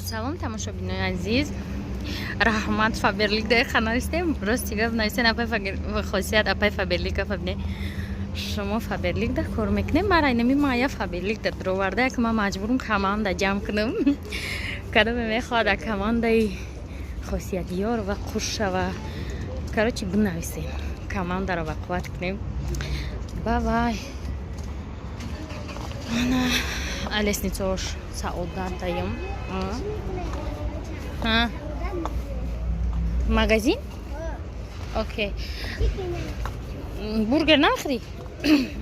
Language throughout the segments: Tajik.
салом тамошобинои азиз, раҳмат фаберлик дар каналистем. Рости гап нависен апай хосият апай фаберлик фабне шумо фаберлик да кор мекунем. Мара инами мая фаберлик да дроварда як ма маҷбурум команда ҷамъ кунам. Кадоме мехоҳад командаи хосиятёр ва қурша ва короче бинависем, командаро ба қувват кунем. Бавай ана лестницош саодат даем. Магазин? Окей. Бургер нахри?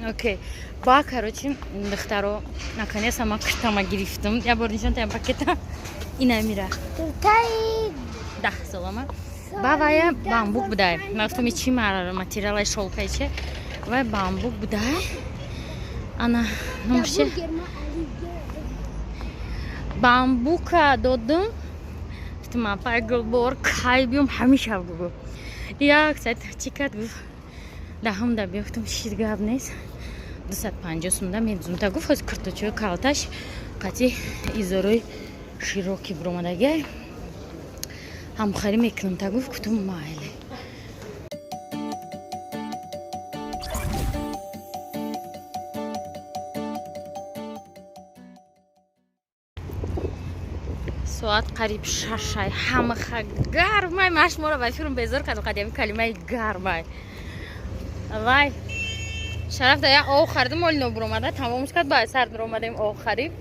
Окей. Ба, короче, духтаро наконец ама куртама гирифтам. Я бор нишон таям пакета. Ина мира. Да, салома. Бавая бамбук будай. Мафтуми чи материалай шолкайче. Вай бамбук будай. Ана номше. Бамбука додум. Фтума пайгулбор кайбиум ҳамиша гугу. Як сайт чикат гуф. Дахам да биёхтум чиз гап нест. 250 сумда медузумта гуф ҳоз куртачои калташ қати изорои широки буромадагай ҳамхарӣ мекунам та гуф кутум майле. соат қариб 6 ҳамаха гармай машморо ба фирм безор карду қадиями калимаи гармай. Вай шараф да як ов хардим моли нов буромада тамомш кард ба сар дуромадем ов харид.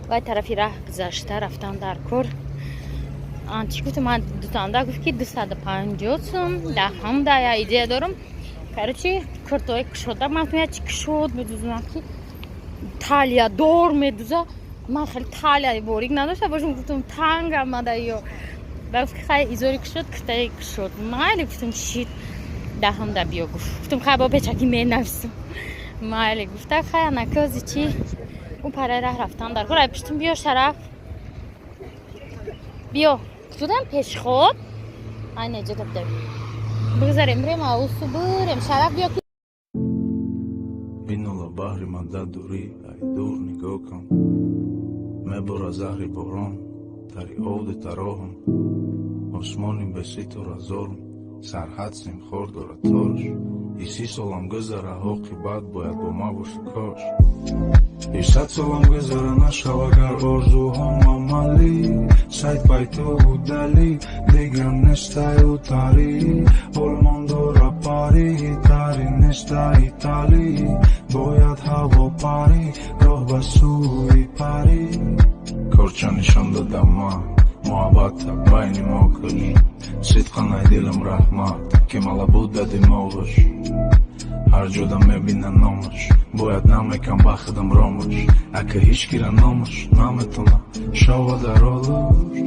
Вай тарафи раҳ гузашта рафтам дар кор. Анчи гуфтам ман дутанда гуфт ки 250 сум да ҳам да я идея дорам. Короче куртои кушода ман я чи кушод медузам ки талия дор медуза. Ман хеле талияи борик надошта бошам гуфтам танг амада ё. Ба гуфт ки хай изори кушод куртаи кушод. Майли гуфтам чӣ дахам да биё гуфт. Гуфтам хай бо печаки менависам. Майли гуфта хай анакози чи اون پره راه رفتم در کار پیشتون بیا شرف بیا کدوم پیش خود اینه نجات بده بگذاریم بریم اوسو بریم شرف بیا اینولا بحری من در دوری ای دور نگاه کن میبره زهر باران تری آود تراهم آسمانیم بسی تو را زارم سرحد سیم خورد و رتاش ای 30 سالم گذره عاقبت باید با ما باشه کاش ای 100 سالم گذره نشو اگر آرزوهام عملی سعید پای تو بودلی دیگرم نشته و تاری حلمان داره پاری تاری نشته ایتالی باید هوا پاری راه به سوی پاری کارچه نشان دادم من محبت بین ما کش صدقان ای دلم رحمت که مالا بود دادی موش هر جدا میبینن نامش باید نمیکن بخدم رامش اکه هیچ گیره نامش نمیتونه شوا در آلوش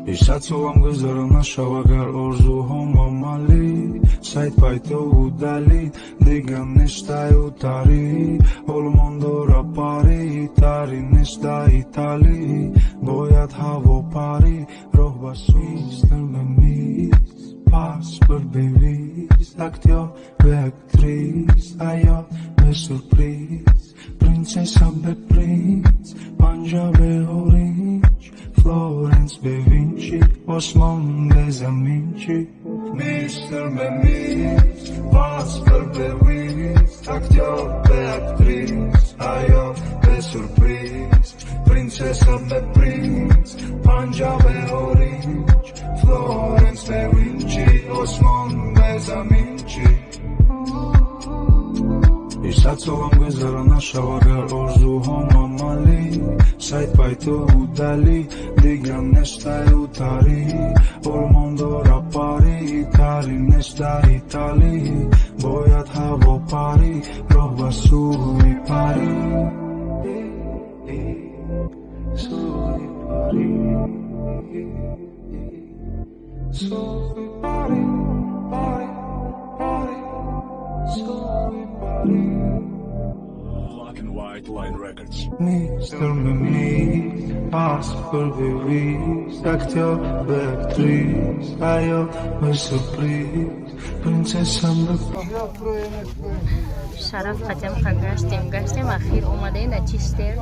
ای 100 سالم گذاره نشو اگر آرزوهام عملی سعید پای تو بودلی دیگم نشته و تاری حلمان داره پاری تاری نشته ایتالی باید هوا پاری راه بسویستر بمیز پاس پر بیویز اکتیا به اکتریز آیا به سورپریز پرنسسا به پرینس پنجا به اورینج فلورنس به وینچی آسمان به زمین چی میستر به میز پاس پر بیویز اکتیا به اکتریز آیا به سورپریز پرنسسا به پرینس پنجا به اورینج فلورنس به وینچی آسمان به زمین چی ای 100 سالم گذره نشو اگر آرزوهام عملی سعید پای تو بودلی دیگرم نشته و تاری حلمان داره پاری تاری نشته ایتالی باید هوا پاری راه به سوی پاری سوی پاری سوی پاری پاری پاری سوی پاری Black and White Line Records. Mr. Mimi, pass for the weeks, actor, the actress, I am my surprise, princess and the شرف قدم گشتیم اخیر اومده نچیشتیم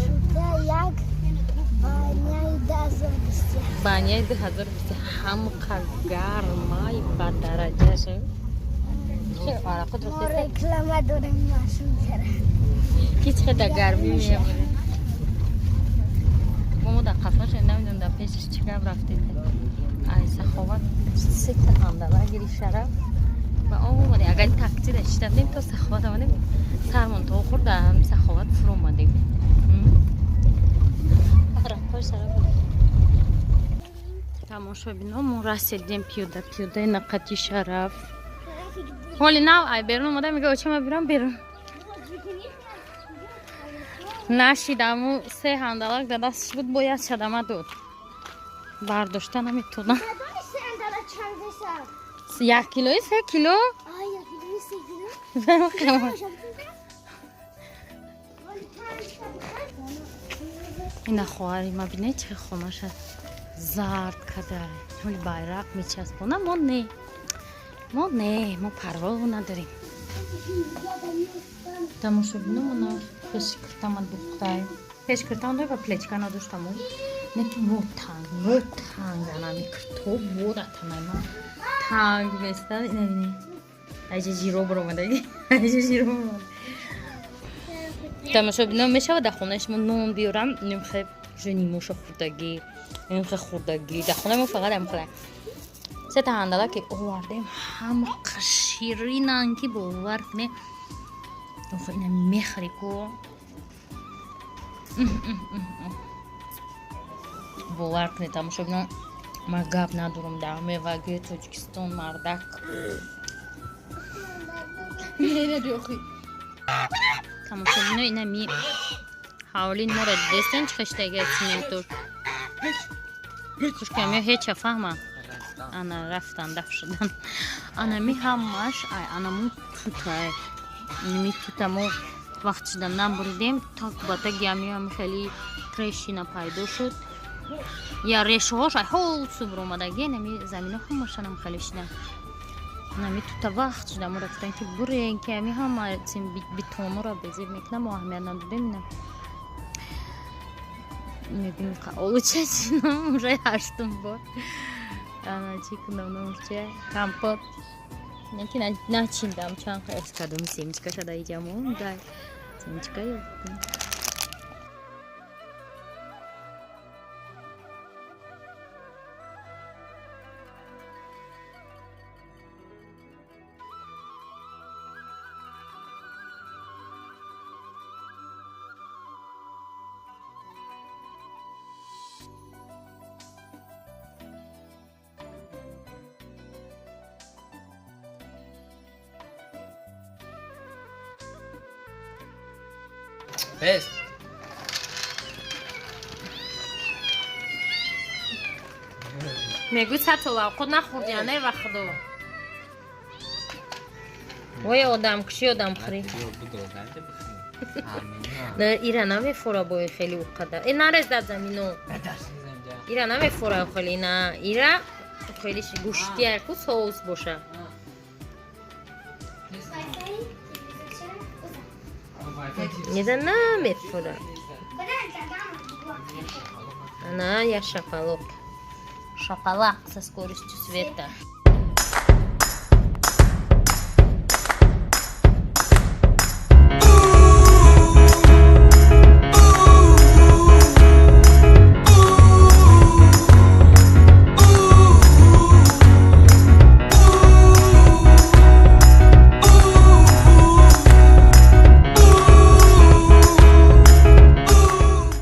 شده یک баняи 2020 ҳамқа гармай ба дараҷаша. Чӣ ароқи дурусти? реклама дорем машинкара. Ки чақадр гармӣ меёбаред. Мо дар қафа шунда намедонам дар пешаш чӣ гап рафтед. Ай Саховат сета ҳандала гири Шараф ва омадем. Агар такси даштадем то Саховат омадем. Сармон то хурд дар Саховат фурӯ омадем. Тамошобино мо расидем пиёдаи Нақати Шараф. ҳоли нав ай берун омада мега очама бирам берун. Нашидаму се ҳандалак дар дасташ буд бояд шадама дод. Бардошта наметонам. 1 килои 3 кило? ина хоҳари ма бинед чӣ хомаша зард кадаре. ҳоли байрақ мечаспона мо не мо парвоу надорем. Тамошобино мана пешкиртама духтай. Пешкиртама дой ва плечка надоштаму. Не ки мо танг анамикр то боратамай ман танг местан ина бинед. айҷа ҷиро баромадаги айҷа ҷиро баромад. Тамошобино мешавад дар хонаи шумо нон биёрам нимхе нимуша хурдагӣ нимхе хурдагӣ дар хонаи мо фақат амхела сета ҳандала ки овардем ҳамқа ширинан ки бовар кунед. ина мехари ку бовар кунед. Тамошобино ман гап надорам дар меваги Тоҷикистон мардак тамошобино ина ми ҳавлин моро дидестен чӣ хаштаги симентор кушкамё ҳеча фаҳма ана рафтан даф шудан ана ми ҳамаш ай анаму тутай ми тутамо вақт шудан набуридем так ба так ямиам хеле трешина пайдо шуд я решҳош ай ҳол субр омадаги нами замино ҳамашанам хеле шудан нами тута вақт шуда мо рафтан ки бурен ки ами ҳама битонора безеб мекунам мо аҳамият надодем ина мебинем олучачинам уже ҳаштум бор ана чӣ кунам намурча компот неки начиндам чанд қайс кардам семечка шада иҷамон дай семечка ёфтам. Пес. мегӯ сатола худ нахӯрди ане ва худо вой одамкуши одамхӯрӣ ира намефора бои хеле уқада нарез дар замино ира намефора хеле на ира хеле гӯштияку соус боша нида намефора она я шапалок со скоростью света.